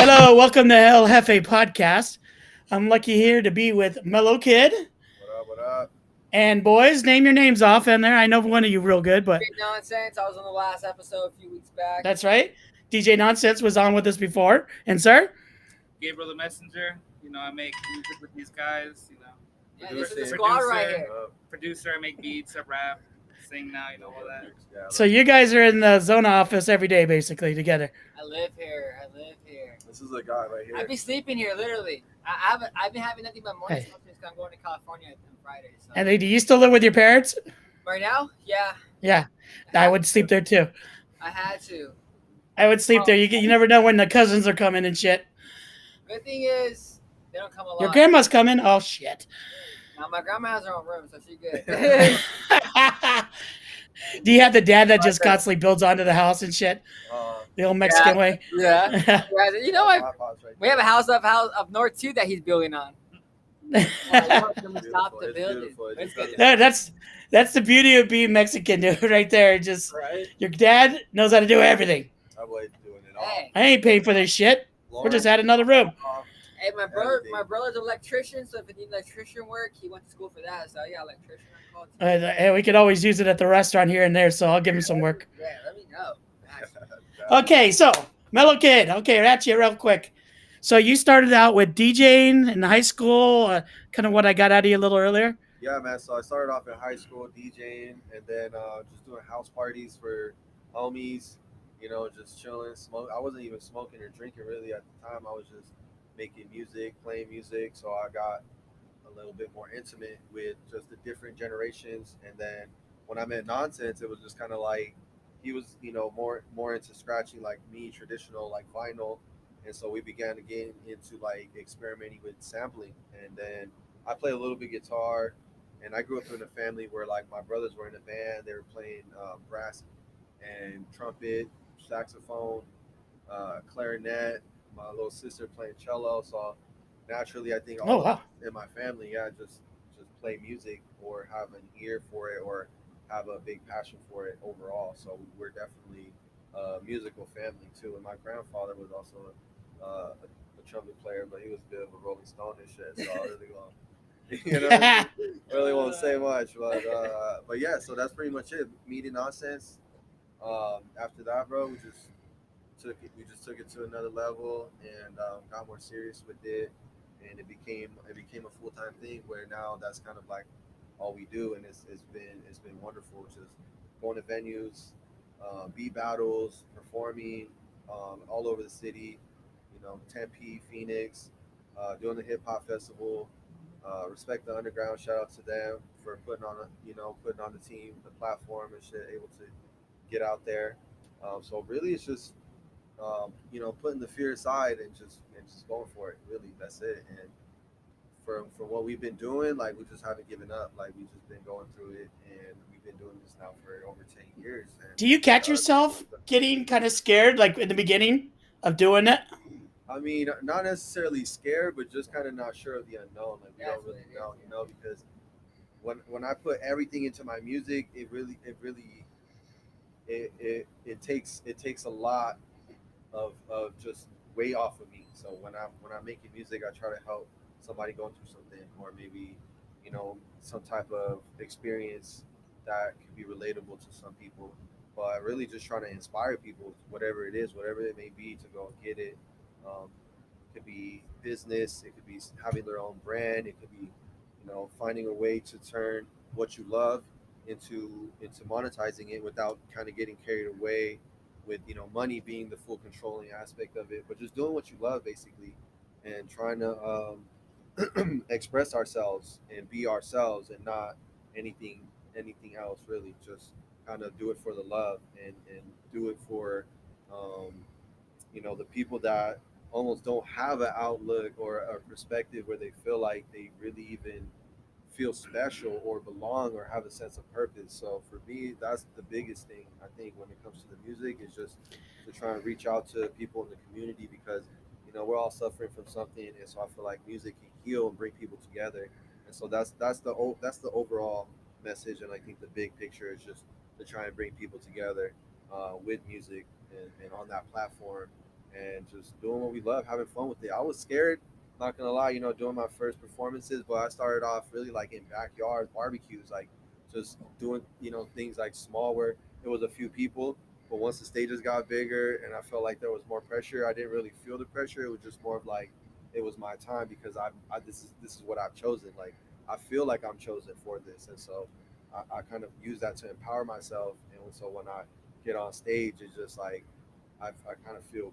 Hello, welcome to El Jefe Podcast. I'm lucky here to be with Mellow Kid. What up? What up? And boys, name your names off in there. I know one of you real good, but Big nonsense. I was on the last episode a few weeks back. that's right. DJ Nonsense was on with us before. And sir? Gabriel the Messenger. I make music with these guys. Yeah, this is the squad right here. Producer, I make beats, I rap, sing now, all that. Yeah, So you guys are in the Zona office every day, basically, together. I live here. this is a guy right here. I've been sleeping here, literally. I've been having nothing but morning Hey. stuff since I'm going to California on Friday. So. And do you still live with your parents? Right now, yeah. Yeah, I would sleep there too. I had to. I would sleep there. You never know when the cousins are coming and shit. Good thing is they don't come along. Your grandma's coming? Oh, shit. Now my grandma has her own room, so she's good. Do you have the dad that just constantly builds onto the house and shit? The old Mexican way? yeah. Yeah. You know what? iPod's right We have a house up north too that he's building on. Stop the building. It's good. That's the beauty of being Mexican, dude, right there. Just Right. your dad knows how to do everything. I was doing it all. Hey. I ain't paying for this shit. We'll just add another room. Hey, my brother's an electrician, so if you need electrician work, he went to school for that. So yeah, electrician. And we could always use it at the restaurant here and there, so I'll give him some work. Yeah, let me know. Okay, so Mellow Kid. Okay, that's you real quick. So you started out with DJing in high school, kind of what I got out of you a little earlier. Yeah, man. So I started off in high school DJing, and then just doing house parties for homies. Just chilling. Smoke. I wasn't even smoking or drinking really at the time. I was just making music, playing music. So I got a little bit more intimate with just the different generations. And then when I met Nonsense, it was just kind of like he was, more into scratching like me, traditional like vinyl. And so we began to get into like experimenting with sampling. And then I play a little bit guitar. And I grew up in a family where like my brothers were in a band. They were playing brass and trumpet, saxophone, clarinet. My little sister playing cello. So naturally, I think all of us in my family, just play music or have an ear for it or have a big passion for it overall. So we're definitely a musical family too. And my grandfather was also a trumpet player, but he was a bit of a Rolling Stone and shit. So I really won't say much, but yeah. So that's pretty much it. Meeting Nonsense. After that, bro, we just took it to another level and got more serious with it, and it became a full time thing where now that's kind of like all we do, and it's been wonderful. Just going to venues, beat battles, performing all over the city. Tempe, Phoenix, doing the hip hop festival. Respect the underground. Shout out to them for putting on the team, the platform and shit. Able to get out there. So really, it's just putting the fear aside and just going for it. Really, that's it. And for what we've been doing, like we just haven't given up. Like we've just been going through it, and we've been doing this now for over 10 years. And, Do you catch yourself getting kind of scared, like in the beginning of doing it? I mean, not necessarily scared, but just kind of not sure of the unknown. Like we don't really know, because when I put everything into my music, it takes a lot of just weight off of me. So when I'm making music, I try to help somebody going through something, or maybe some type of experience that could be relatable to some people. But really just trying to inspire people, whatever it is, whatever it may be, to go get it. It could be business, it could be having their own brand, it could be finding a way to turn what you love into monetizing it without kind of getting carried away with money being the full controlling aspect of it, but just doing what you love basically, and trying to express ourselves and be ourselves and not anything else really. Just kind of do it for the love, and do it for the people that almost don't have an outlook or a perspective where they feel like they really even feel special or belong or have a sense of purpose. So for me, that's the biggest thing I think when it comes to the music, is just to try and reach out to people in the community, because we're all suffering from something, and so I feel like music can heal and bring people together. And so that's the overall message, and I think the big picture is just to try and bring people together with music, and on that platform, and just doing what we love, having fun with it. I was scared, not gonna lie, doing my first performances, but I started off really like in backyard barbecues, like just doing, things like small where it was a few people. But once the stages got bigger and I felt like there was more pressure, I didn't really feel the pressure. It was just more of like it was my time because this is what I've chosen. Like I feel like I'm chosen for this, and so I kind of use that to empower myself. And so when I get on stage, it's just like I kind of feel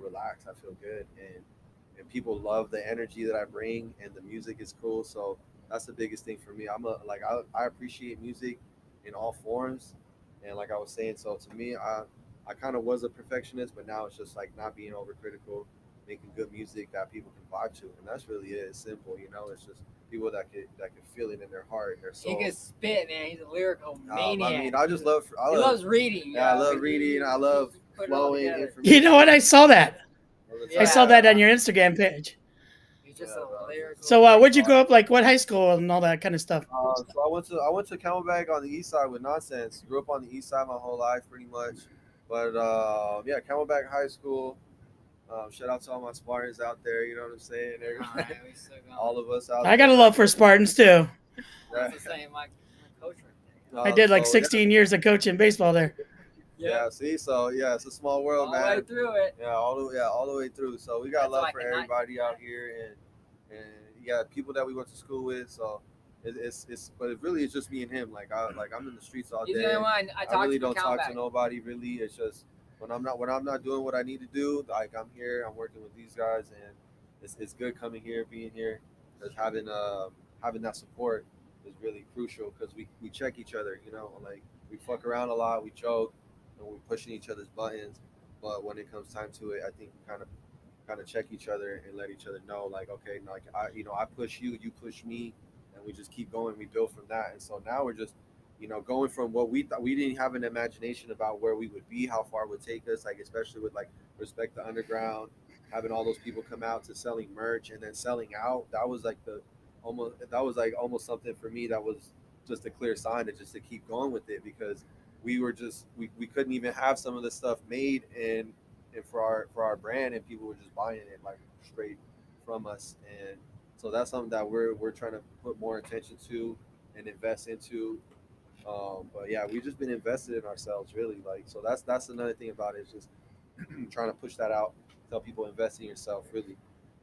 relaxed. I feel good, and people love the energy that I bring, and the music is cool. So that's the biggest thing for me. I appreciate music in all forms, and like I was saying, so to me, I kind of was a perfectionist, but now it's just like not being overcritical, making good music that people can vibe to, and that's really it. It's simple, It's just people that could feel it in their heart and their soul. He can spit, man. He's a lyrical maniac. I mean, I he loves reading. Yeah, I love reading. I love flowing information. You know what? I saw that. Yeah. I saw that on your Instagram page. He's just a lyrical. So, where'd you grow up? Like, what high school and all that kind of stuff? So I went to Camelback on the east side with Nonsense. Grew up on the east side my whole life, pretty much. But yeah, Camelback High School. Shout out to all my Spartans out there. You know what I'm saying? Everybody, all of us out there. I got a love for Spartans too. That's the same. My coach right there. I did like 16 years of coaching baseball there. Yeah. See, so yeah, it's a small world, man. All the way through it. Yeah, all the way through. So we got love for everybody out here, and yeah, people that we went to school with. So but it really is just me and him. Like I'm in the streets all day. I really don't talk to nobody. Really, it's just when I'm not doing what I need to do. Like I'm here, I'm working with these guys, and it's good coming here, being here, because having that support is really crucial because we check each other. Like we fuck around a lot, we joke, and we're pushing each other's buttons. But when it comes time to it, I think we kind of check each other and let each other know, like, okay, like I push you, you push me, and we just keep going. We build from that, and so now we're just, going from what we thought. We didn't have an imagination about where we would be, how far it would take us, like especially with like Respect the Underground, having all those people come out to selling merch and then selling out. That was like almost something for me that was just a clear sign to keep going with it, because we were just we couldn't even have some of the stuff made and for our brand, and people were just buying it like straight from us. And so that's something that we're trying to put more attention to and invest into. But yeah, we've just been invested in ourselves, really. Like, so that's another thing about it, is just trying to push that out, tell people invest in yourself, really,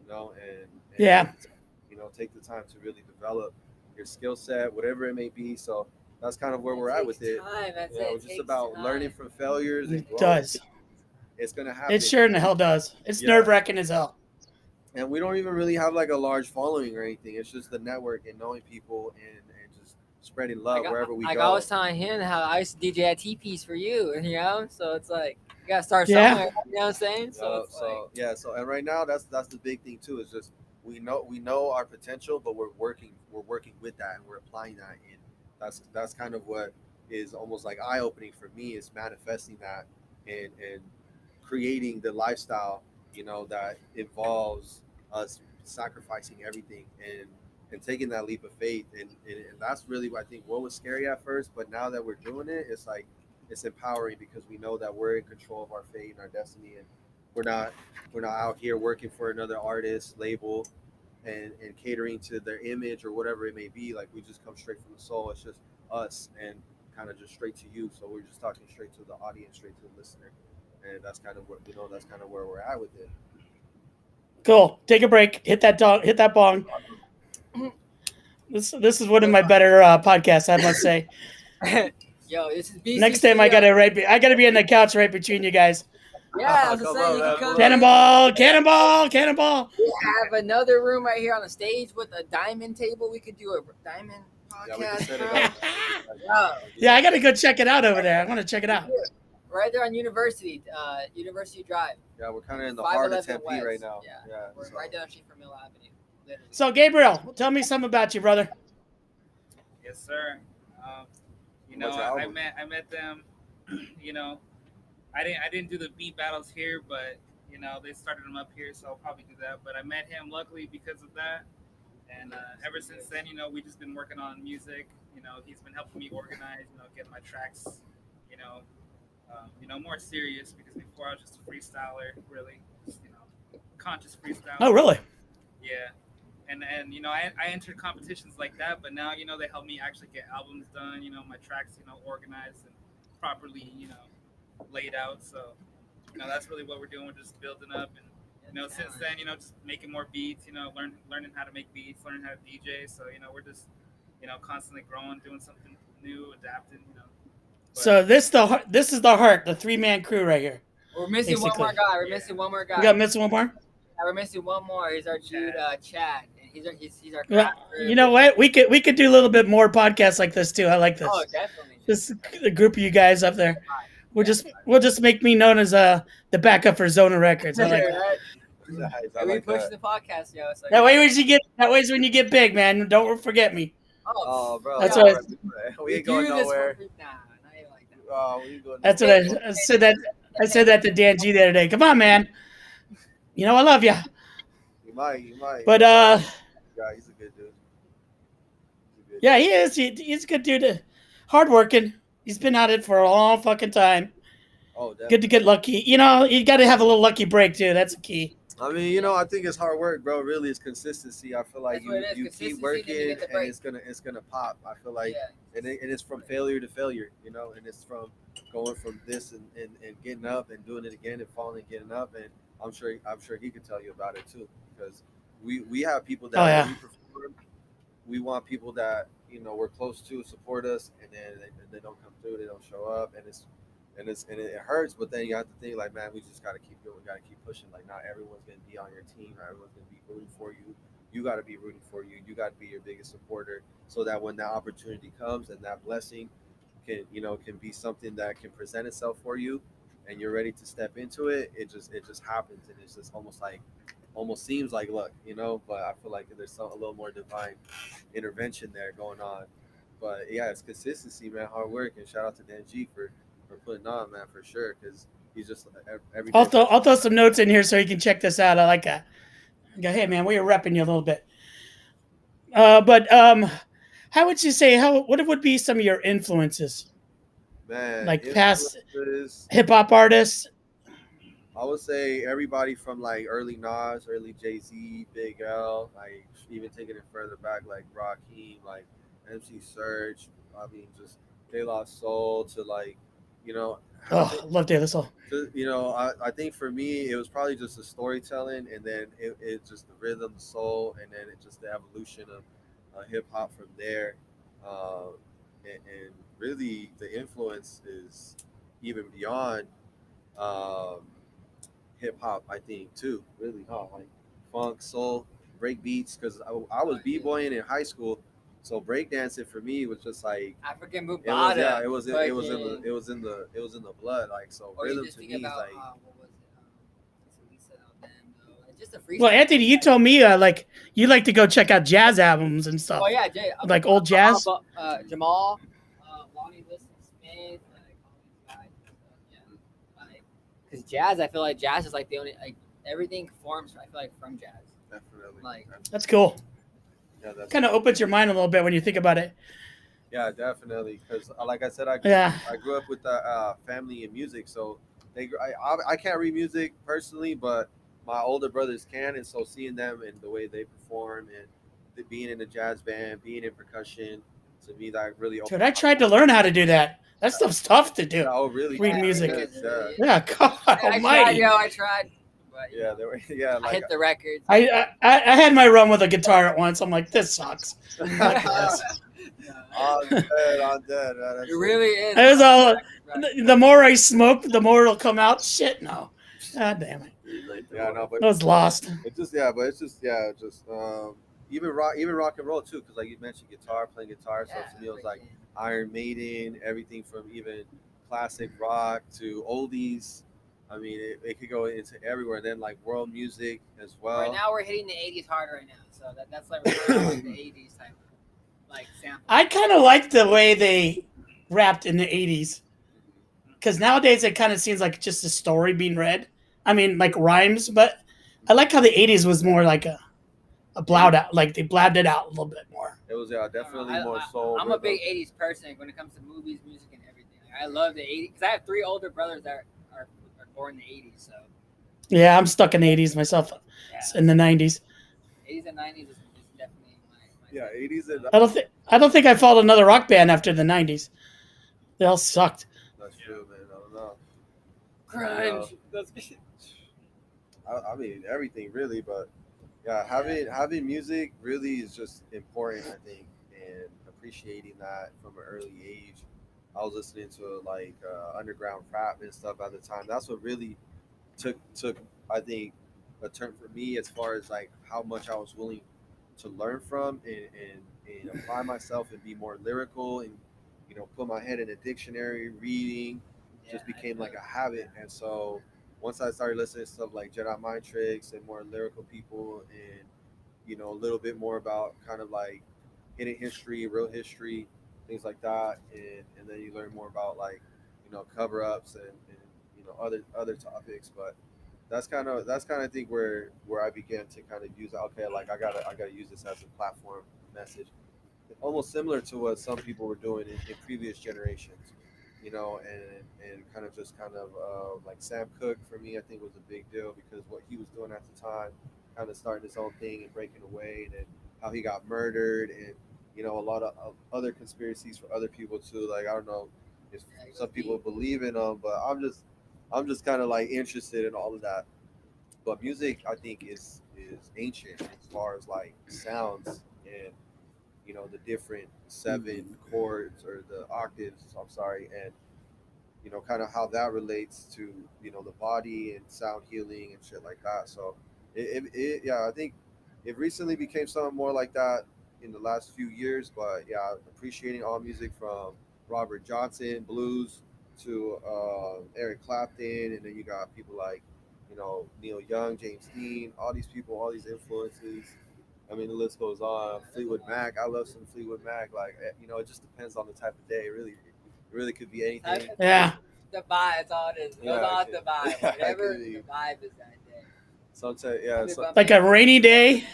and yeah, take the time to really develop your skill set, whatever it may be. So that's kind of where we're at with it. It's just about learning from failures. And it does. It's gonna happen. It sure in the hell does. It's nerve-wracking as hell. And we don't even really have like a large following or anything. It's just the network and knowing people and just spreading love wherever we go. I was telling him how I used to DJ at TPs for you, so it's like you gotta start somewhere. You know what I'm saying? So and right now that's the big thing too. Is just we know our potential, but we're working with that, and we're applying that, and that's kind of what is almost like eye-opening for me, is manifesting that and creating the lifestyle, that involves us sacrificing everything and taking that leap of faith, and that's really what I think what was scary at first, but now that we're doing it, it's like it's empowering, because we know that we're in control of our fate and our destiny, and we're not out here working for another artist label and catering to their image or whatever it may be. Like, we just come straight from the soul. It's just us and kind of just straight to you. So we're just talking straight to the audience, straight to the listener, and that's kind of what that's kind of where we're at with it. Cool. Take a break. Hit that bong. This is one of my better podcasts, I must say. Yo, this is BCC. Next time I gotta be on the couch right between you guys. Yeah, I was gonna say, you can come Cannonball. We have another room right here on the stage with a diamond table. We could do a diamond podcast. Yeah, I gotta go check it out over there. I want to check it out. Right there on University Drive. Yeah, we're kind of in the heart of Tempe right now. Yeah, we're right down Street from Mill Avenue. Literally. So, Gabriel, tell me something about you, brother. Yes, sir. I met them. I didn't do the beat battles here, but they started them up here, so I'll probably do that. But I met him luckily because of that, and ever since then, we've just been working on music. He's been helping me organize, get my tracks, more serious, because before I was just a freestyler, really, just, conscious freestyle. Oh, really? Yeah. And you know, I entered competitions like that, but now, you know, they help me actually get albums done, you know, my tracks, you know, organized and properly, you know, laid out. So, you know, that's really what we're doing. We're just building up, and you know, since then, you know, just making more beats, you know, learning how to make beats, learning how to DJ. So, you know, we're just, you know, constantly growing, doing something new, adapting, you know. But, So this is the heart, the 3-man crew right here. We're missing one more guy. We're missing one more guy. We got missing one more. Yeah, we're missing one more. He's our dude, Chad. He's our Well, crafter. you know what? We could do a little bit more podcasts like this too. I like this. Oh, definitely. This a group of you guys up there. We'll just make me known as the backup for Zona Records. I like that. And we push the podcast, yo. It's like, That way when you get big, man. Don't forget me. Oh, bro. That's no, what we ain't going nowhere. Nah, not even like that. Oh, we going That's what I said that. I said that to Dan G the other day. Come on, man. You know I love you. You might. But yeah, he's a good dude. yeah, he is. He's a good dude. Hardworking. He's been at it for a long fucking time. Oh, definitely. Good to get lucky. You know, you got to have a little lucky break too. That's the key. I mean, you know, I think it's hard work, bro. Really, it's consistency. I feel like That's you keep working, and it's gonna pop. I feel like, and it's from failure to failure, you know, and it's from going from this and getting up and doing it again and falling and getting up. And I'm sure he could tell you about it too, because we have people that when we perform, we want people that, you know, we're close to support us, and then they don't come through, they don't show up, and it hurts. But then you have to think like, man, we just gotta keep going, we gotta keep pushing. Like, not everyone's gonna be on your team, not everyone's gonna be rooting for you. You gotta be rooting for you. You gotta be your biggest supporter, so that when that opportunity comes and that blessing can be something that can present itself for you, and you're ready to step into it, it just happens, and it's just almost seems like luck, you know. But I feel like there's a little more divine intervention there going on. But yeah, it's consistency, man, hard work, and shout out to Dan G for putting on, man, for sure, because he's just every. I'll throw some notes in here so you can check this out. I like that. Go, hey man, we were repping you a little bit. But how would you say what would be some of your influences? Man, like past hip hop artists. I would say everybody from like early Nas, early Jay-Z, Big L, like even taking it further back, like Rakim, like MC Serge. I mean, just De La Soul to like, you know. Oh, I love De La Soul. You know, I think for me, it was probably just the storytelling, and then it just the rhythm, the soul, and then it just the evolution of hip hop from there. And really, the influence is even beyond hip hop, I think, too. Really, like funk, soul, break beats. Because I was b-boying in high school, so breakdancing for me was just like African Mubada. It was in the blood. Like, so rhythm to me is like. What was it? Just a freestyle. Well, Anthony, you told me like you like to go check out jazz albums and stuff. Oh yeah, like old jazz. Jamal, Lonnie Liston Smith, like all these guys. Yeah, because jazz, I feel like jazz is like the only everything forms. I feel like from jazz. Definitely. Like that's cool. Yeah, that's kind of opens your mind a little bit when you think about it. Yeah, definitely. Because like I said, I grew up with the family and music, so I can't read music personally, but my older brothers can, and so seeing them and the way they perform and being in a jazz band, being in percussion, to me that really. Dude, I tried to learn how to do that. That stuff's tough to do. Yeah, oh, really? Read music. Yeah, God almighty. I tried. But, yeah, they were. Yeah, I hit the records. I had my run with a guitar at once. I'm like, this sucks. I'm dead. It really is. It was all. The more I smoke, the more it'll come out. Shit, no. God damn it. Yeah, no, but I was lost. It's just even rock and roll too, because like you mentioned, playing guitar. So to me, it was like Iron Maiden, everything from even classic rock to oldies. I mean, it could go into everywhere. And then like world music as well. Right now, we're hitting the '80s hard right now, so that's like we're like the '80s type of like sample. I kind of like the way they rapped in the '80s, because nowadays it kind of seems like just a story being read. I mean, like rhymes, but I like how the '80s was more like a blout out, like they blabbed it out a little bit more. It was definitely more soul. I'm a big '80s person when it comes to movies, music, and everything. I love the '80s because I have 3 older brothers that are born in the '80s. So yeah, I'm stuck in the '80s myself. Yeah. in the 90s. 80s and 90s is definitely my Yeah, favorite. 80s and I don't think I followed another rock band after the 90s. They all sucked. that's true, man. I don't know. Grunge. Those I mean everything really, but yeah, having music really is just important, I think, and appreciating that from an early age. I was listening to like underground rap and stuff at the time. That's what really took I think a turn for me as far as like how much I was willing to learn from and apply myself and be more lyrical and put my head in a dictionary reading just became like a habit. And so once I started listening to stuff like Jedi Mind Tricks and more lyrical people and a little bit more about kind of like hidden history, real history, things like that, and then you learn more about like cover ups and other topics. But that's kind of I think where I began to kind of use okay, like I gotta use this as a platform message, almost similar to what some people were doing in previous generations, and kind of like Sam Cooke for me I think was a big deal because what he was doing at the time, kind of starting his own thing and breaking away, and then how he got murdered, and a lot of other conspiracies for other people too. Like I don't know if some people believe in them, but I'm just kind of like interested in all of that. But music I think is ancient as far as like sounds and the different seven chords or the octaves, I'm sorry, and kind of how that relates to the body and sound healing and shit like that. So yeah, I think it recently became something more like that in the last few years. But yeah, appreciating all music from Robert Johnson blues to Eric Clapton, and then you got people like Neil Young, James Dean, all these people, all these influences. I mean, the list goes on. Fleetwood Mac, I love some Fleetwood Mac. Like it just depends on the type of day. It really could be anything. Yeah. The vibe, that's all it is. It goes on the vibe. Yeah, Whatever the vibe is that day. Sometimes, yeah. Like a rainy day.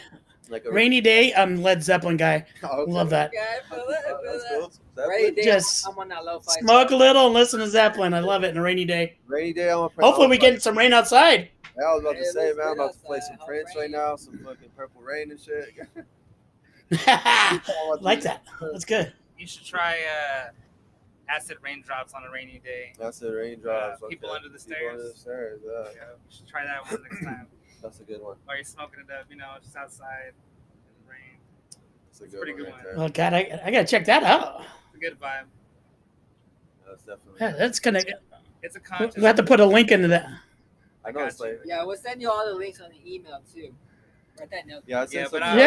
Like a Rainy day, I'm Led Zeppelin guy. Oh, okay. Love that. Yeah, I feel it. I That's feel cool. it. Zeppelin? Rainy day, Just I'm on that lo-fi Smoke a stuff. little and listen to Zeppelin. I love it in a rainy day. Rainy day, Hopefully we get some rain outside. Yeah, I was about to Hey, say, let's man, I'm get about to play outside. some Hot Prince right rain. now, some fucking Purple Rain and shit. Like that. That's good. You should try acid raindrops on a rainy day. That's the raindrops. People okay. under the People under the stairs. stairs, yeah. Yeah, you should try that one next time. That's a good one. Or you're smoking it up, just outside in the rain. That's a It's good pretty one. good Right one. there. Oh God, I gotta check that out. It's a good vibe. That's definitely. Yeah, that's gonna. It's a conscious. We have to put a link into that. I know it's like. Yeah, we'll send you all the links on the email too. Write that note. Yeah, Yeah, but I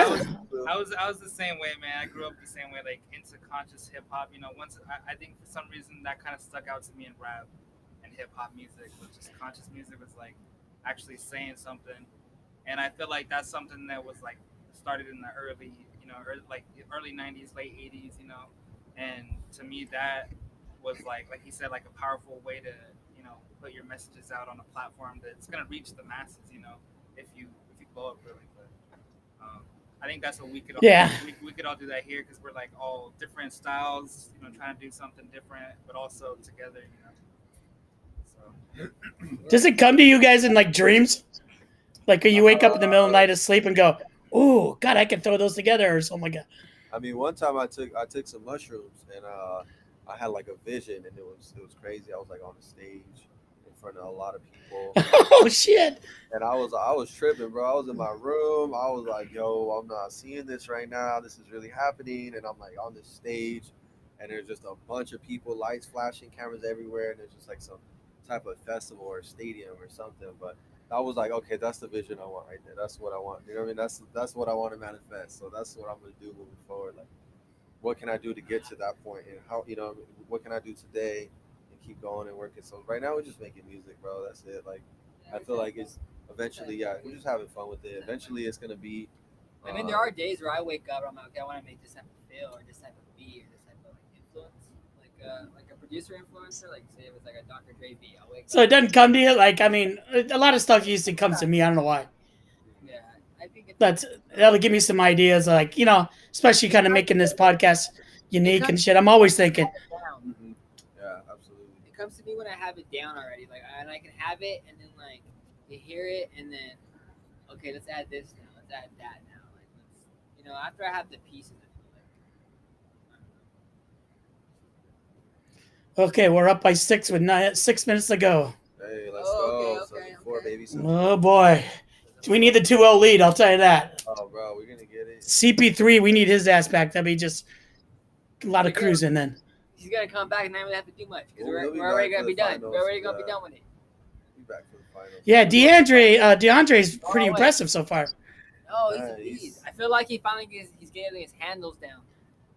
was the same way, man. I grew up the same way, like into conscious hip hop. Once I think for some reason that kind of stuck out to me in rap and hip hop music, was just conscious music was like actually saying something, and I feel like that's something that was like started in the early '90s, late '80s, and to me that was like he said, like a powerful way to put your messages out on a platform that's gonna reach the masses, if you blow up really. But I think that's what we could all we could all do that here because we're like all different styles, trying to do something different, but also together, So Does it come to you guys in like dreams? Like you wake up in the middle of the night of sleep and go, "Oh God, I can throw those together," or something like that. I mean, one time I took some mushrooms and I had like a vision and it was crazy. I was like on the stage in front of a lot of people. Oh shit! And I was tripping, bro. I was in my room. I was like, yo, I'm not seeing this right now. This is really happening. And I'm like on this stage and there's just a bunch of people, lights flashing, cameras everywhere, and there's just like some type of festival or stadium or something. But I was like, okay, that's the vision I want right there. That's what I want. You know what I mean? That's what I want to manifest. So that's what I'm gonna do moving forward. Like, what can I do to get to that point? And how, what can I do today and keep going and working? So right now we're just making music, bro. That's it. Like, I feel like it's eventually, yeah, we're just having fun with it. Eventually it's gonna be. I mean, there are days where I wake up and I'm like, okay, I want to make this type of feel or this type of beat or this type of influence, like a producer influencer, like say it was like a Dr. Dre beat. I'll wake So up. it doesn't come to you. Like I mean, a lot of stuff used to come to me. I don't know why. Yeah, I think That'll give me some ideas. Like especially kind of making this podcast unique and shit. I'm always thinking. Mm-hmm. Yeah, absolutely. It comes to me when I have it down already, and I can have it, and then like you hear it, and then okay, let's add this now. Let's add that now. Like, after I have the pieces, I feel like, Okay, we're up by 6 with 6 minutes to go. Hey, let's Oh, go. okay, 74, okay. baby. Oh boy, we need the 2-0 lead. I'll tell you that. Oh, bro, we're gonna get it. CP3, we need his ass back. That'd be just a lot of We're good. cruising then. He's gonna come back and not really have to do much because He'll be we're already back gonna for be the done. finals, We're already gonna be yeah. done with it. Be back for the finals. Yeah, DeAndre's pretty impressive so far. Oh, he's a Nice. beast. I feel like he finally he's getting his handles down.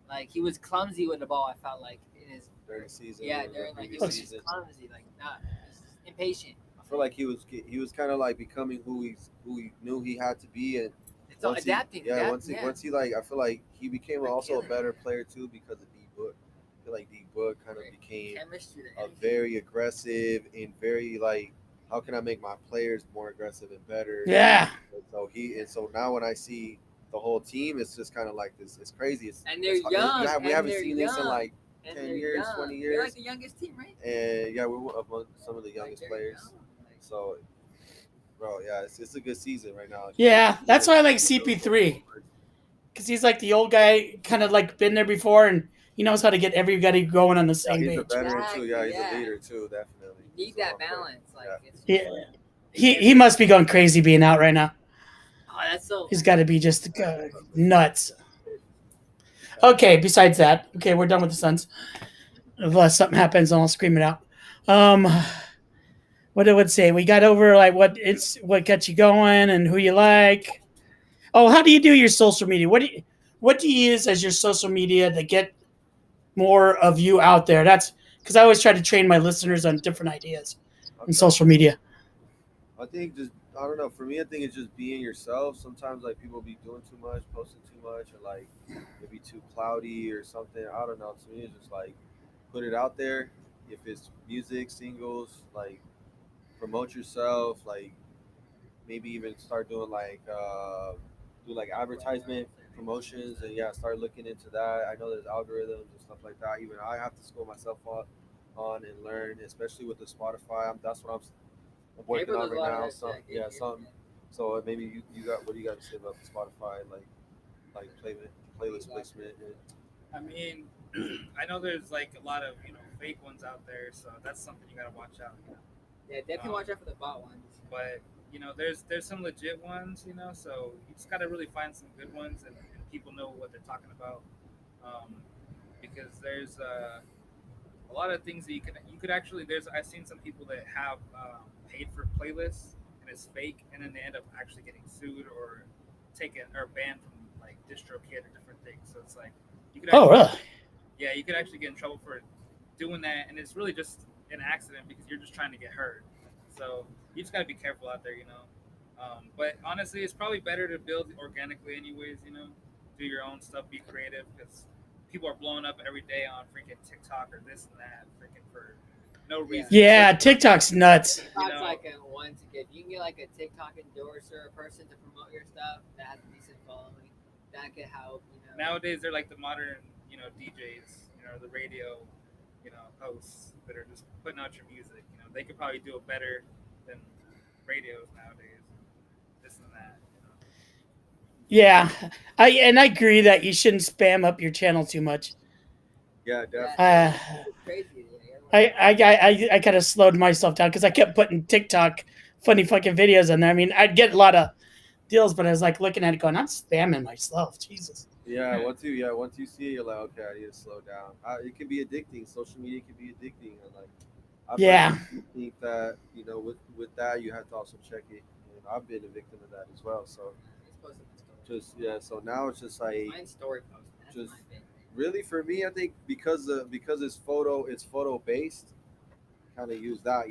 Like he was clumsy with the ball. I felt like in his During the season. during like he previous was just season. clumsy, like not just impatient. I feel like he was kind of like becoming who he knew he had to be, and It's all once adapting. once he like, I feel like he became also a better player too because of D Book. I feel like D Book kind of became chemistry, a very aggressive and very like, how can I make my players more aggressive and better? Yeah. And so now when I see the whole team, it's just kind of like this. It's crazy. And they're young. We haven't they're seen this in young, like and 10 they're years, young. 20 They're years. like the youngest team, right? And yeah, we're among some of the Like, youngest they're players. young. Like, So, bro, yeah, it's a good season right now. Yeah, that's why I like CP3. Because he's like the old guy, kind of like been there before, and he knows how to get everybody going on the Yeah, same he's a page. veteran too. Yeah, he's Yeah. a leader too, definitely. you need that balance. Like, it's Yeah. He must be going crazy being out right now. oh, that's so. He's got to be just nuts. Okay, besides that, okay, we're done with the Suns. Unless something happens, I'll scream it out. What I would say, we got over like what gets you going and who you like. Oh, how do you do your social media? What do you use as your social media to get more of you out there? That's because I always try to train my listeners on different ideas in social media. I think I don't know. For me, I think it's just being yourself. Sometimes like people be doing too much, posting too much, or like maybe too cloudy or something. I don't know. To me, it's just like put it out there. If it's music, singles, like promote yourself. Like maybe even start doing like do like advertisement promotions, and yeah, start looking into that. I know there's algorithms and stuff like that. Even I have to school myself on and learn, especially with the Spotify. That's what I'm working on right now. So yeah, something. So maybe you got, what do you got to say about the Spotify, like playlist placement? I mean, I know there's like a lot of fake ones out there, so that's something you gotta watch out. Yeah, definitely watch out for the bot ones. But there's some legit ones, so you just gotta really find some good ones and people know what they're talking about, because there's a lot of things that you could actually I've seen some people that have paid for playlists and it's fake, and then they end up actually getting sued or taken or banned from like DistroKid or different things. So it's like you could Really? Yeah, you could actually get in trouble for doing that, and it's really just an accident because you're just trying to get heard. So you just got to be careful out there, But honestly, it's probably better to build organically anyways, do your own stuff, be creative, because people are blowing up every day on freaking TikTok or this and that, freaking for no reason. Yeah, TikTok's nuts. TikTok's like a one to get. You can get like a TikTok endorser, a person to promote your stuff that has a decent following. That could help, Nowadays, they're like the modern, DJs, the radio, hosts that are just putting out your music. They could probably do it better than radios nowadays. This and that. Yeah, I agree that you shouldn't spam up your channel too much. Yeah, definitely. It's crazy. I kind of slowed myself down because I kept putting TikTok funny fucking videos in there. I mean, I'd get a lot of deals, but I was like looking at it going, I'm spamming myself. Jesus. Yeah, once you see it, you're like, okay, I need to slow down. It can be addicting. Social media can be addicting, and like, I think that with that you have to also check it. And I've been a victim of that as well. So so now it's just like Mine's story post. just really for me, I think because it's photo based, kind of use that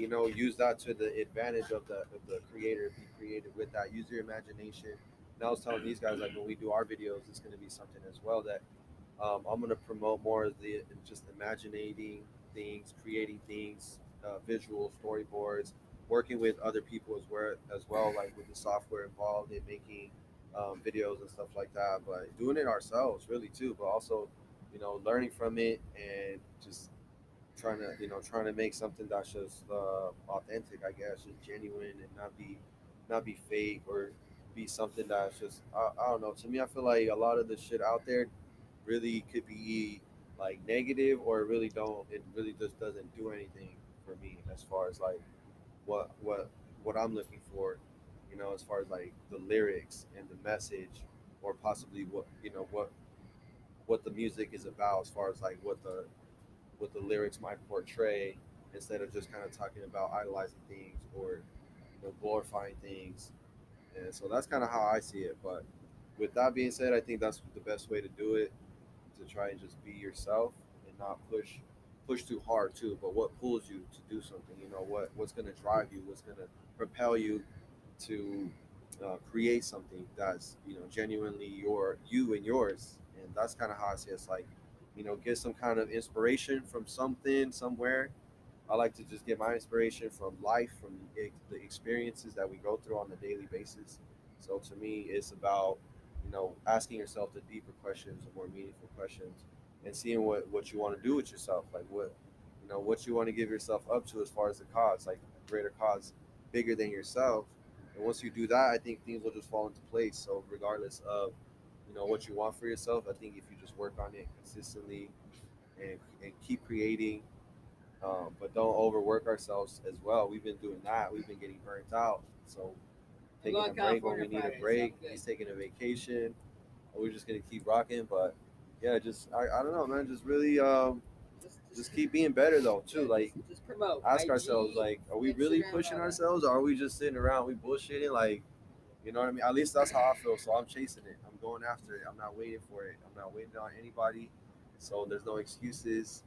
to the advantage of the creator. Be creative with that. Use your imagination. And I was telling these guys, like, when we do our videos, it's going to be something as well that I'm going to promote more of the just imagining things, creating things, visual storyboards, working with other people as well, like with the software involved in making videos and stuff like that. But doing it ourselves, really too. But also, learning from it and just trying to make something that's just authentic, I guess, just genuine and not be fake or be something that's just I don't know. To me, I feel like a lot of the shit out there really could be like negative, or it really don't. It really just doesn't do anything for me as far as like what what what I'm looking for. You know, as far as like the lyrics and the message, or possibly what what the music is about, as far as like what the lyrics might portray, instead of just kind of talking about idolizing things, or glorifying things. And so that's kind of how I see it. But with that being said, I think that's the best way to do it, to try and just be yourself and not push too hard too. But what pulls you to do something? What's going to drive you? What's going to propel you to create something that's genuinely you and yours. And that's kind of how I see it. It's like get some kind of inspiration from something somewhere. I like to just get my inspiration from life, from the experiences that we go through on a daily basis. So to me, it's about asking yourself the deeper questions, the more meaningful questions, and seeing what you want to do with yourself, like what you want to give yourself up to as far as the cause, like greater cause, bigger than yourself. And once you do that, I think things will just fall into place. So regardless of what you want for yourself, I think if you just work on it consistently and keep creating, but don't overwork ourselves as well. We've been doing that. We've been getting burnt out. So taking a break when we need a break. He's taking a vacation. We're just gonna keep rocking. But yeah, just I don't know, man. Just really just keep being better though too. Like just promote. ask IG, ourselves, like, are we really Instagram, pushing all that. ourselves, or are we just sitting around, we bullshitting? Like, you know what I mean? At least that's how I feel. So I'm chasing it. I'm going after it. I'm not waiting for it. I'm not waiting on anybody. So there's no excuses.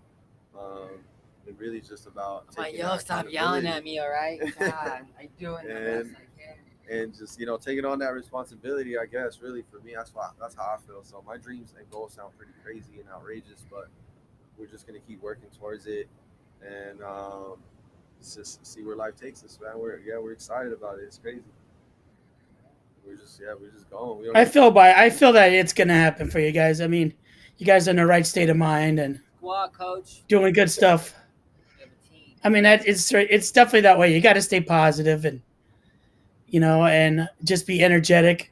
It really is just about I'm like, taking yo, stop yelling at accountability. me, all right? God, I doing the best I can. And just taking on that responsibility. I guess really for me, that's how I feel. So my dreams and goals sound pretty crazy and outrageous, but we're just gonna keep working towards it, and just see where life takes us, man. We're excited about it. It's crazy. We're just going. We don't I feel that it's gonna happen for you guys. I mean, you guys are in the right state of mind and Squad coach, doing good stuff. we have a team. I mean, it's definitely that way. You got to stay positive and and just be energetic.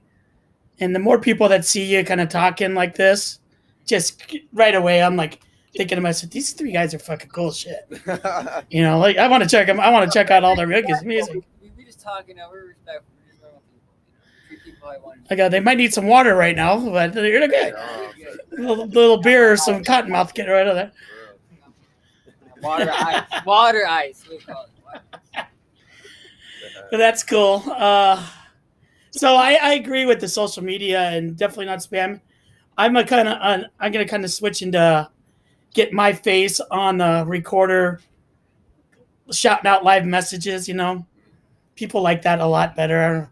And the more people that see you kind of talking like this, just right away, I'm like thinking to myself, these three guys are fucking cool shit. Like I want to check them. I want to check out all their music. We just talking now. We're respectful. We're just normal people. Treat people how I want to. Like they might need some water right now, but they're good. Little beer or some cottonmouth, get right out of that. Water ice. Water ice. We call it. Water ice. But that's cool. So I agree with the social media and definitely not spam. I'm gonna kind of switch into get my face on the recorder, shouting out live messages. People like that a lot better,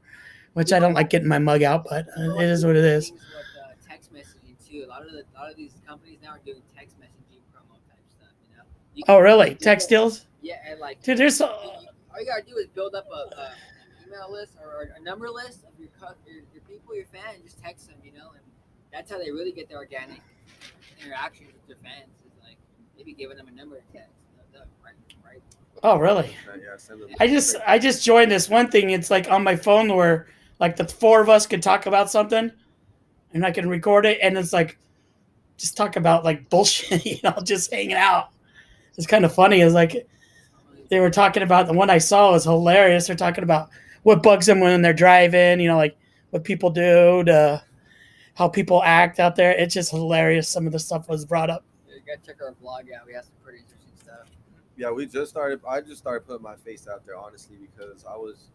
which I don't like getting my mug out, but it is what it is. Things with text messaging too. A lot of these companies now are doing text messaging promo type stuff. You Oh, really? Text deals? Yeah, and like Dude, there's all you gotta do is build up an email list or a number list of your people, your fans, and just text them, and that's how they really get their organic interactions with their fans. Is like maybe giving them a number to text, right? Oh, really? Yeah, send them. I just joined this one thing. It's like on my phone where like the four of us could talk about something, and I can record it, and it's like just talk about like bullshit, just hanging out. It's kind of funny. It's like they were talking about the one I saw was hilarious. They're talking about what bugs them when they're driving, like what people do to how people act out there. It's just hilarious. Some of the stuff was brought up. You gotta check our vlog out. We have some pretty interesting stuff. Yeah, I just started putting my face out there, honestly, because I was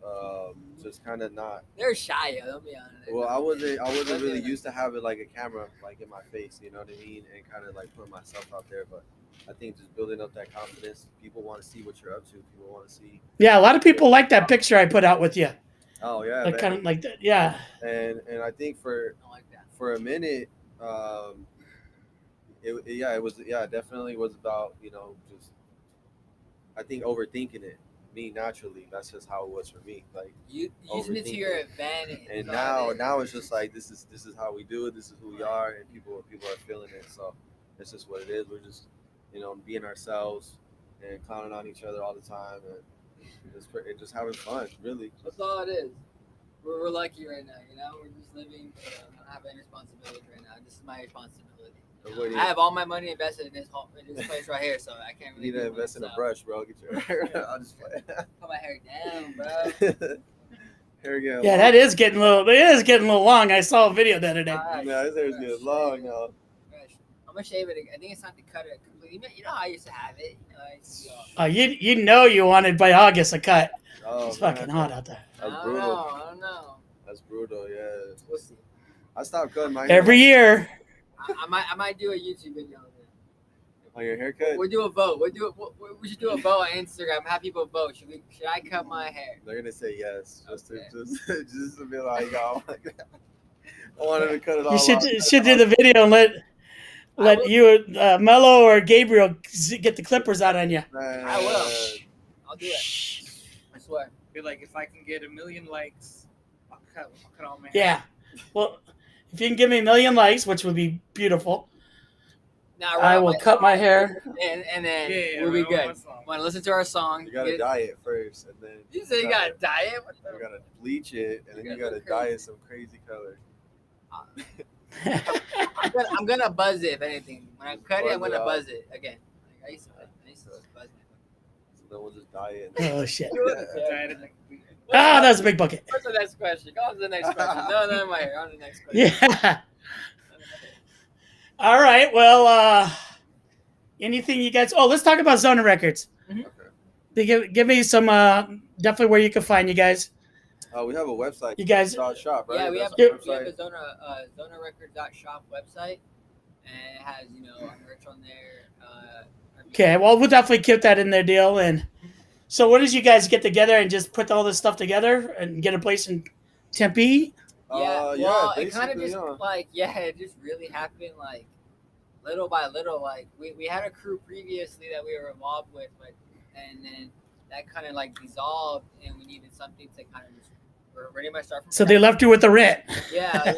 just kind of not. They're shy, I'll be honest. Well, I wasn't really used to having like a camera like in my face, you know what I mean, and kind of like putting myself out there. But I think just building up that confidence. People want to see what you're up to. People want to see. Yeah, a lot of people like that picture I put out with you. Oh yeah, Like kind of like that. Yeah. And I think for a minute, it definitely was about just I think overthinking it. Me naturally, that's just how it was for me. Like you using it to your advantage. And now it's just like this is how we do it. This is who we are, and people are feeling it. So it's just what it is. We're just being ourselves and clowning on each other all the time, and it's just having fun. Really, That's all it is. we're lucky right now. You know, we're just living. I don't have any responsibility right now. This is my responsibility. What do I have all my money invested in this place right here, so I can't you really. need to do invest in a myself. brush, bro. Get your hair. I'll just play. Put my hair down, bro. Hair again. Yeah, that is getting a little. It is getting a little long. I saw a video the other day. Yeah, his hair's getting long now. I'm gonna shave it. I think it's time to cut it completely. You know how I used to have it. You know, I used to go, You know you wanted by August a cut. Oh, It's man, fucking hot out there. That's I brutal. don't know. That's brutal. Yeah. We'll see. I stopped cutting my hair. Every year. I might do a YouTube video on it. On your haircut? We'll do a vote. We should do a vote on Instagram. Have people vote. Should I cut my hair? They're gonna say yes, just Okay. just to be like, oh my god, I wanted to cut it all. You should off. should do the video and let you Mello or Gabriel get the clippers out on you. Man. I will. I'll do it. I swear. Feel like if I can get 1 million likes, I'll cut all my hair. Yeah. Well, if you can give me 1 million likes, which would be beautiful, Now, I will cut my hair. and then Yeah, we'll be right, good. song. Want to listen to our song? You gotta get- dye it first, and then You say you got a diet? What you the? gotta bleach it, and then You you gotta gotta go dye crazy. it some crazy color. I'm gonna buzz it if anything. When I cut it, I'm Buzz it gonna out. buzz it again. Like, I used to buzz it. So then we'll just dye it. Oh shit. Diet is like- Ah, that's a big bucket. What's the next question? Go on to the next question. No, my hair. On to the next question. Yeah. All right. Well, anything you guys? Oh, let's talk about Zona Records. Give me some. Definitely where you can find you guys. We have a website. You guys. .shop, right? Yeah, we have That's the a website. ZonaRecords.shop website, and it has our merch on there. Our Okay. Well, we'll definitely keep that in their deal. And so, what did you guys get together and just put all this stuff together and get a place in Tempe? Yeah, well, it kind of basically, just yeah. it just really happened little by little. We had a crew previously that we were involved with, and then that kind of dissolved, and we needed something to kind of just pretty much start from. So scratch. they left you with the rent. Yeah,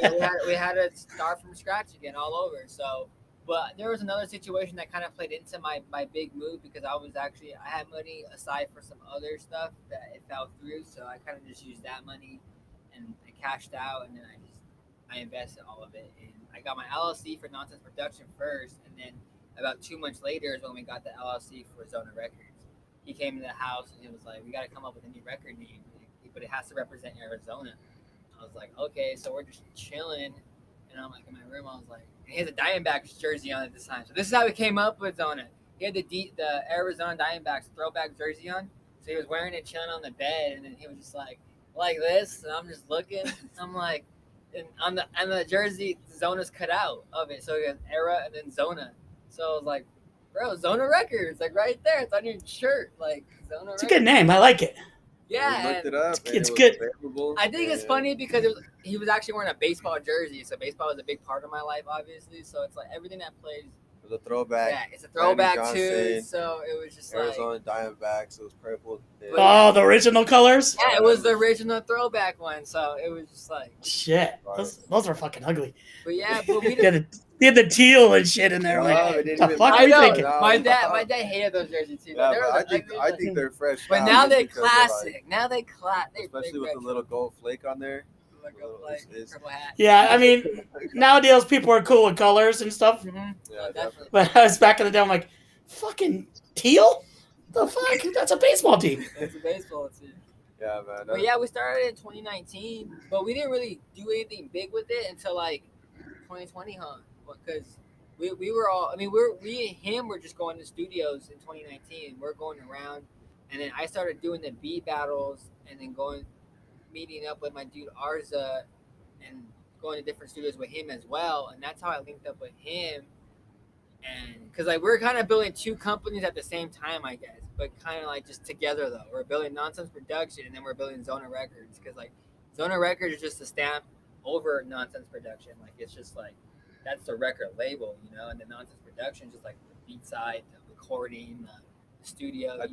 we had to start from scratch again all over. So, but there was another situation that kind of played into my big move because I had money aside for some other stuff that it fell through. So I kind of just used that money and I cashed out, and then I invested all of it. And I got my LLC for Nonsense Production first, and then about 2 months later is when we got the LLC for Zona Records. He came to the house and he was like, "We got to come up with a new record name, but it has to represent Arizona." I was like, "Okay," so we're just chilling, and I'm in my room. I was like, and he has a Diamondbacks jersey on at this time. So this is how we came up with Zona. He had the Arizona Diamondbacks throwback jersey on, so he was wearing it, chilling on the bed, and then he was just like this, and I'm just looking. I'm like, and on the jersey, Zona's cut out of it, so he has Era and then Zona. So I was like, "Bro, Zona Records, right there. It's on your shirt, Zona." It's a good name. I like it. Yeah, We looked and it up. it's and good. It was available, I think it's and funny because he was actually wearing a baseball jersey, so baseball is a big part of my life, obviously. So it's everything that plays. It was a throwback. Yeah, it's a throwback Randy too. Johnson, So it was just Arizona Diamondbacks. It was purple. Oh, the original colors. yeah, it was the original throwback one. So it was just Shit, those are fucking ugly. but we They had the teal and shit in there. Oh, Like, it didn't the even fuck matter. are you I know. thinking? My dad hated those jerseys too. Yeah, They were but the ugliest, I think they're fresh. but now they're because they're, classic. Now they especially with the little gold flake on there. purple hat. Yeah, I mean, nowadays people are cool with colors and stuff. Mm-hmm. Yeah, Definitely. But I was back in the day, I'm like, fucking teal? The fuck? That's a baseball team. It's a baseball team. Yeah, man. But yeah, we started in 2019, but we didn't really do anything big with it until 2020, huh? Because we were all, I mean, we and him were just going to studios in 2019. We're going around, and then I started doing the beat battles, and then meeting up with my dude Arza, and going to different studios with him as well. And that's how I linked up with him. And because we're kind of building two companies at the same time, I guess, but kind of just together though. We're building Nonsense Production, and then we're building Zona Records, because Zona Records is just a stamp over Nonsense Production. It's just that's the record label, and the Nonsense Production is just the beat side, the recording, the studio. I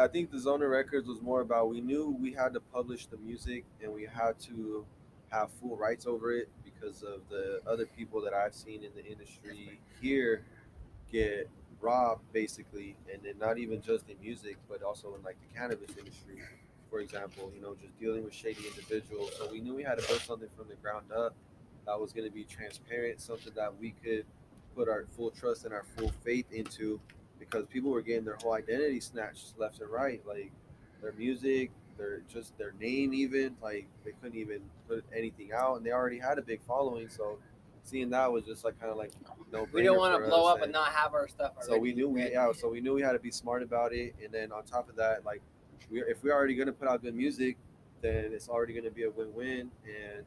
think the Zona Records was more about, we knew we had to publish the music and we had to have full rights over it because of the other people that I've seen in the industry here get robbed basically, and then not even just in music but also in the cannabis industry. for example, just dealing with shady individuals. So we knew we had to build something from the ground up that was going to be transparent, something that we could put our full trust and our full faith into, because people were getting their whole identity snatched left and right, like their music, their name, even like they couldn't even put anything out, and they already had a big following. So seeing that was just like kind of like no We don't brainer want for to blow us. up and not have our stuff already. So we knew ready. we had to be smart about it, and then on top of that, like if we're already gonna put out good music, then it's already gonna be a win-win, and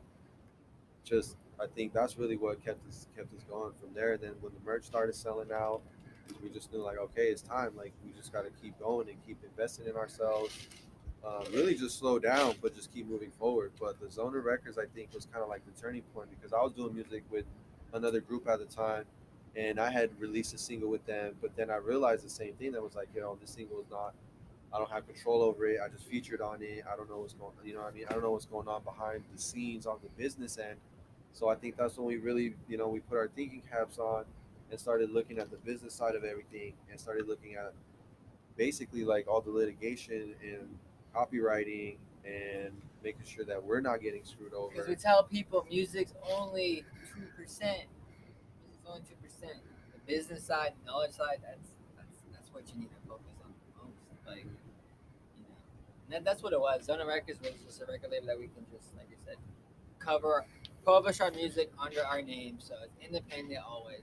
just I think that's really what kept us going from there. Then when the merch started selling out, we just knew like, okay, it's time. Like we just got to keep going and keep investing in ourselves. Really just slow down, but just keep moving forward. But the Zona Records, I think, was kind of like the turning point, because I was doing music with another group at the time, and I had released a single with them. But then I realized the same thing, that was like, this single is not. I don't have control over it. I just featured on it. I don't know what's going. You know what I mean? I don't know what's going on behind the scenes on the business end. So I think that's when we really, we put our thinking caps on and started looking at the business side of everything, and started looking at basically like all the litigation and copywriting, and making sure that we're not getting screwed Because we over. tell people music's only 2%. Music's only 2%. The business side, knowledge side, that's what you need to focus on most. Like, and that's what it was. Zona Records was just a record label that we can just, like you said, publish our music under our name, so it's independent always.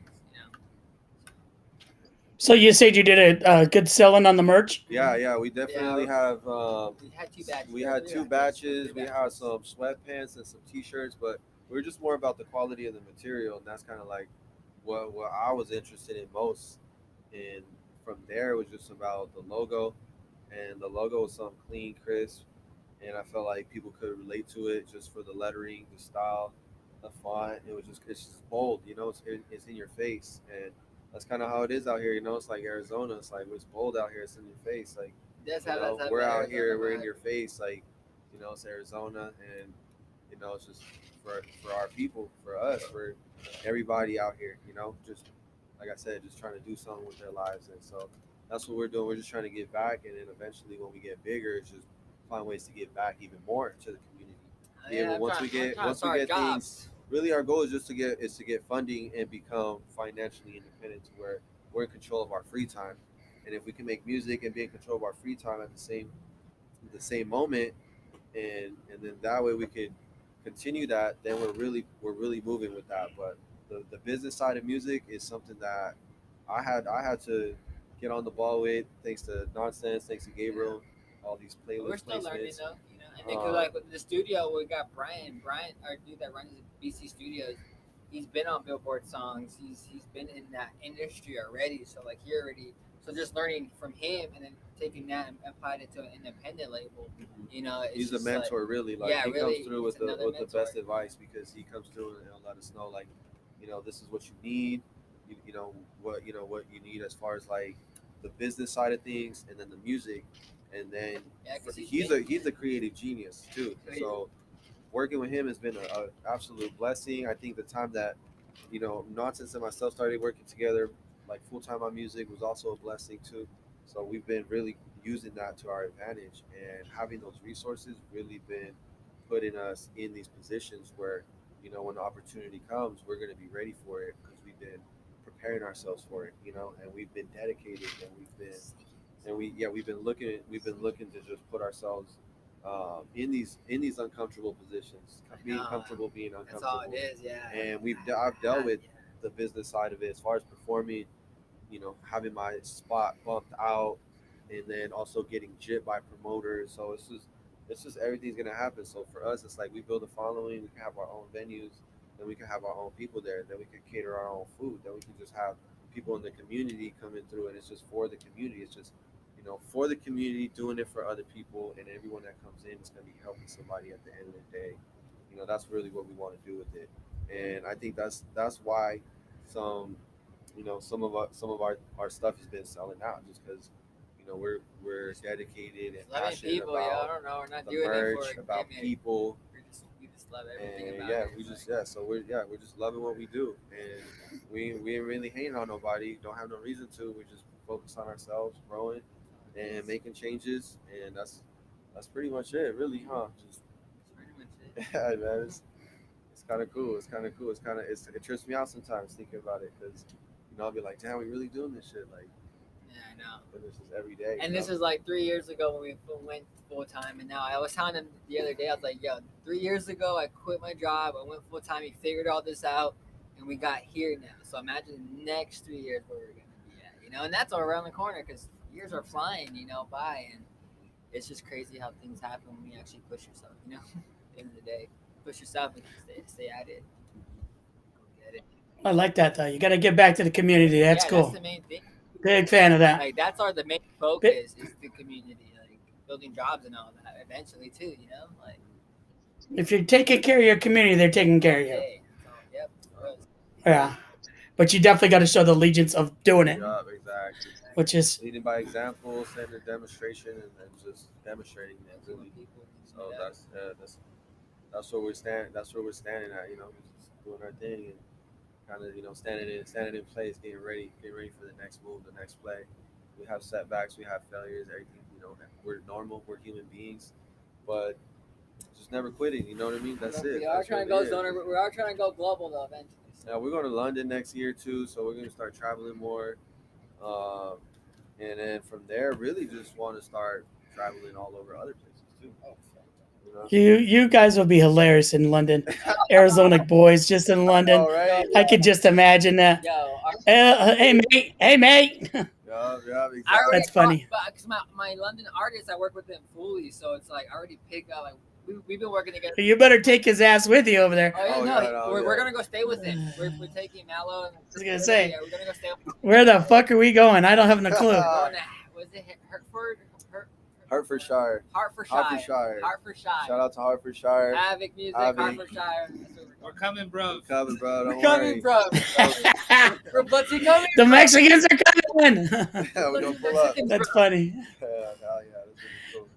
So you said you did a good selling on the merch. Yeah, we definitely have. We had two batches. We had two batches. We had some sweatpants and some t-shirts, but we were just more about the quality of the material, and that's kind of like what I was interested in most. And from there, it was just about the logo, and the logo was something clean, crisp, and I felt like people could relate to it just for the lettering, the style, the font. It's just bold, it's in your face, and that's kind of how it is out here. It's like Arizona. It's like it's bold out here. It's in your face. Like we're out here. We're in your face. Like it's Arizona, and it's just for our people, for us, for everybody out here. Just like I said, just trying to do something with their lives, and so that's what we're doing. We're just trying to give back, and then eventually, when we get bigger, it's just find ways to give back even more to the community. Once we get things, really our goal is just to get funding and become financially independent, to where we're in control of our free time. And if we can make music and be in control of our free time at the same moment, and then that way we could continue that, then we're really moving with that. But the business side of music is something that I had to get on the ball with, thanks to Nonsense, thanks to Gabriel, all these We're playlist still learning placements. though. And then 'cause, like with the studio, we got Brian, our dude that runs BC Studios. He's been on Billboard songs. He's been in that industry already. So like he already. So just learning from him and then taking that and applied it to an independent label. It's He's a just mentor, really. Like yeah, he really, comes through he's with another the mentor. best advice, because he comes through and he'll let us know, like, this is what you need. What you need as far as like the business side of things, and then the music, and then Yeah, 'cause he's a creative genius too. So working with him has been a absolute blessing. I think the time that Nonsense and myself started working together, like full time on music, was also a blessing too. So we've been really using that to our advantage, and having those resources really been putting us in these positions where when the opportunity comes, we're going to be ready for it, because we've been preparing ourselves for it, and we've been dedicated, and we've been looking to just put ourselves in these uncomfortable positions, being comfortable, being That's all uncomfortable. it is. Yeah. And I've dealt with the business side of it, as far as performing, having my spot bumped out, and then also getting gypped by promoters. So it's just everything's gonna happen. So for us, it's like we build a following, we can have our own venues, then we can have our own people there, then we can cater our own food, then we can just have people in the community coming through, and it's just for the community. It's just for the community, doing it for other people, and everyone that comes in is going to be helping somebody at the end of the day. That's really what we want to do with it, and I think that's why some some of our stuff has been selling out, just because we're dedicated and Loving passionate people, I about don't know. We're not the doing merch, it for about gimmick. people, We just love everything and about yeah, it. we just so we're just loving what we do, and we ain't really hating on nobody. Don't have no reason to. We just focus on ourselves, growing and making changes, and That's pretty much it, really, huh? Just That's pretty much it. yeah, man. It's kind of cool. It's kind of cool. It trips me out sometimes thinking about it because I'll be like, damn, we really doing this shit like, Yeah, I know. and this is every day. And this is like 3 years ago when we went full time. And now I was telling him the other day, I was like, yo, 3 years ago I quit my job. I went full time. He figured all this out, and we got here now. So imagine the next 3 years where we're gonna be at, And that's all around the corner because years are flying, by, and it's just crazy how things happen when you actually push yourself. At the end of the day, push yourself and stay at it. Go get it. I like that though. You got to get back to the community. That's Yeah, cool. That's the main thing. Big fan of that. Like that's the main focus is the community, like building jobs and all that. Eventually, too, like. If you're taking care of your community, they're taking care of you. Hey, so, yep. Yeah, but you definitely got to show the allegiance of doing it, yeah, exactly. which is Leading by example, setting a demonstration, and then just demonstrating it. Really. So that's where we're standing. That's where we're standing at. We're just doing our thing and kind of standing in place, getting ready for the next move, the next play. We have setbacks, we have failures, everything. We're normal, we're human beings, but just never quitting. You know what I mean? That's it. We are trying to go zona. We are trying to go global though eventually. So. Yeah, we're going to London next year too, so we're going to start traveling more, and then from there, really just want to start traveling all over other places too. you guys will be hilarious in London. Arizona boys just in London. Oh, right. I could just imagine that. Yo, Hey mate. Yeah, exactly. That's funny. Because my London artists, I work with them fully, so it's like I already pick up. Like we've been working together. You better take his ass with you over there. Oh yeah, no, we're gonna go stay with him. We're taking Mallow. I was gonna say, yeah, we're gonna go stay with him. Where the fuck are we going? I don't have a clue. Was it Hertford? Hertfordshire. Hertfordshire. Shout out to Hertfordshire. Havoc Music, Havoc. Hertfordshire. We're coming, bro. We're coming, bro. Don't We're coming, worry. bro. We're bloody coming. The Mexicans are coming. Yeah, we're gonna pull up. That's funny. Yeah, that's really cool.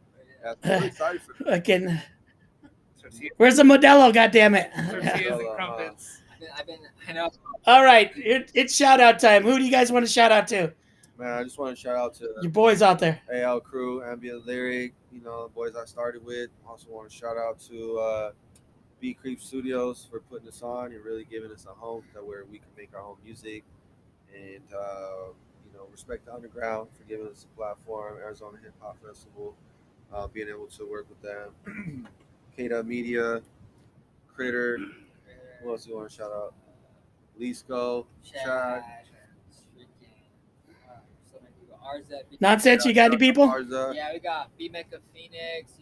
Yeah, I'm really excited for that. Fucking. Where's the Modelo? Goddamn it! Tortillas and crumpets. I know. All right, it's shout out time. Who do you guys want to shout out to? Man, I just want to shout out to Your boys out there. AL Crew, Ambient Lyric, the boys I started with. Also want to shout out to Beat Creep Studios for putting us on and really giving us a home where we can make our own music. And, Respect the Underground for giving us a platform, Arizona Hip Hop Festival, being able to work with them. K-Dub Media, Critter. Who else do you want to shout out? Lisco, Chad. Nonsense, you got any people? Arza. Yeah, we got B-Mecca Phoenix,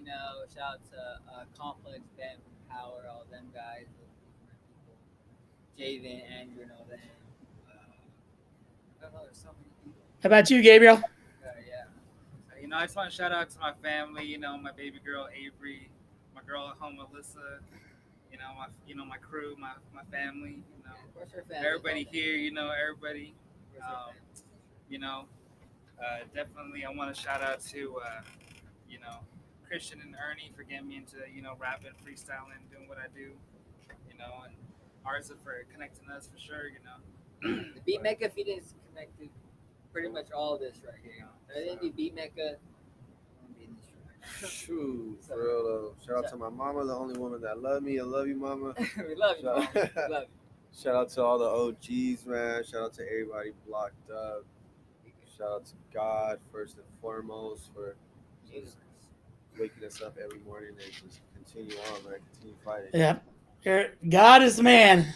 shout out to Complex, Ben, Power, all them guys. Javen, Andrew, and all them. I don't know, there's so many people. How about you, Gabriel? Yeah. I just want to shout out to my family, my baby girl Avery, my girl at home Alyssa, my crew, my family, Of course our family, everybody here, everybody. Of course our family. Definitely, I want to shout out to, Christian and Ernie for getting me into, rapping, freestyling, doing what I do, and Arza for connecting us for sure, The Beat Mecca Phoenix connected pretty much all of this right here. I didn't do Beat Mecca. Shoot, for real though. Shout out to my mama, the only woman that loved me. I love you, mama. We love you, Mom. We love you. Shout out to all the OGs, man. Shout out to everybody blocked up. Shout out to God first and foremost for just waking us up every morning and just continue on, man. Continue fighting. Yeah. God is the man.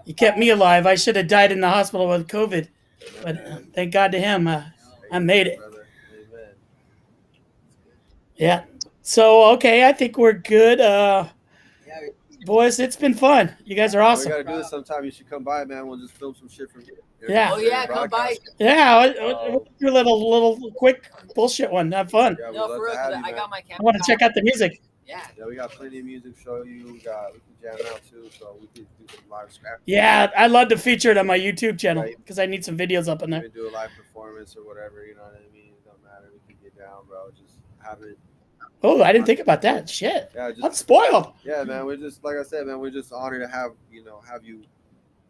He kept me alive. I should have died in the hospital with COVID, but thank God to him, I made it. Brother. Amen. Yeah. So, okay, I think we're good. Boys, it's been fun. You guys are awesome. We gotta do this sometime. You should come by, man. We'll just film some shit from here. Yeah. Oh yeah, come by. Yeah, we'll do a little quick bullshit one. Have fun. Yeah, No, we'd for love real, to have 'cause you, I man. got my camera. I want to check out the music. Yeah. Yeah, we got plenty of music to show you. We can jam out too, so we could do some live scrap. Yeah, I'd love to feature it on my YouTube channel because I need some videos up on We there. can do a live performance or whatever, you know what I mean? It don't matter. We can get down, bro. Just have it. Oh, I didn't think about that. Shit. Yeah, I'm just spoiled. yeah, man. We're just like I said, man. We're just honored to have you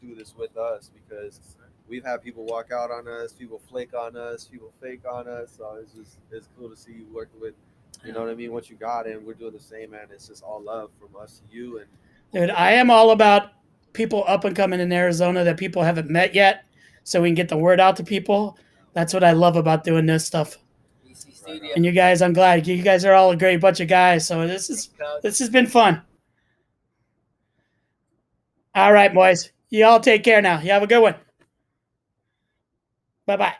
do this with us because we've had people walk out on us, people flake on us, people fake on us. So it's cool to see you working with You know what I mean? What you got, and we're doing the same, man. It's just all love from us to you. And Dude, I am all about people up and coming in Arizona that people haven't met yet, so we can get the word out to people. That's what I love about doing this stuff. BC Studio. And you guys, I'm glad you guys are all a great bunch of guys. So this has been fun. All right, boys. You all take care now. You have a good one. Bye-bye.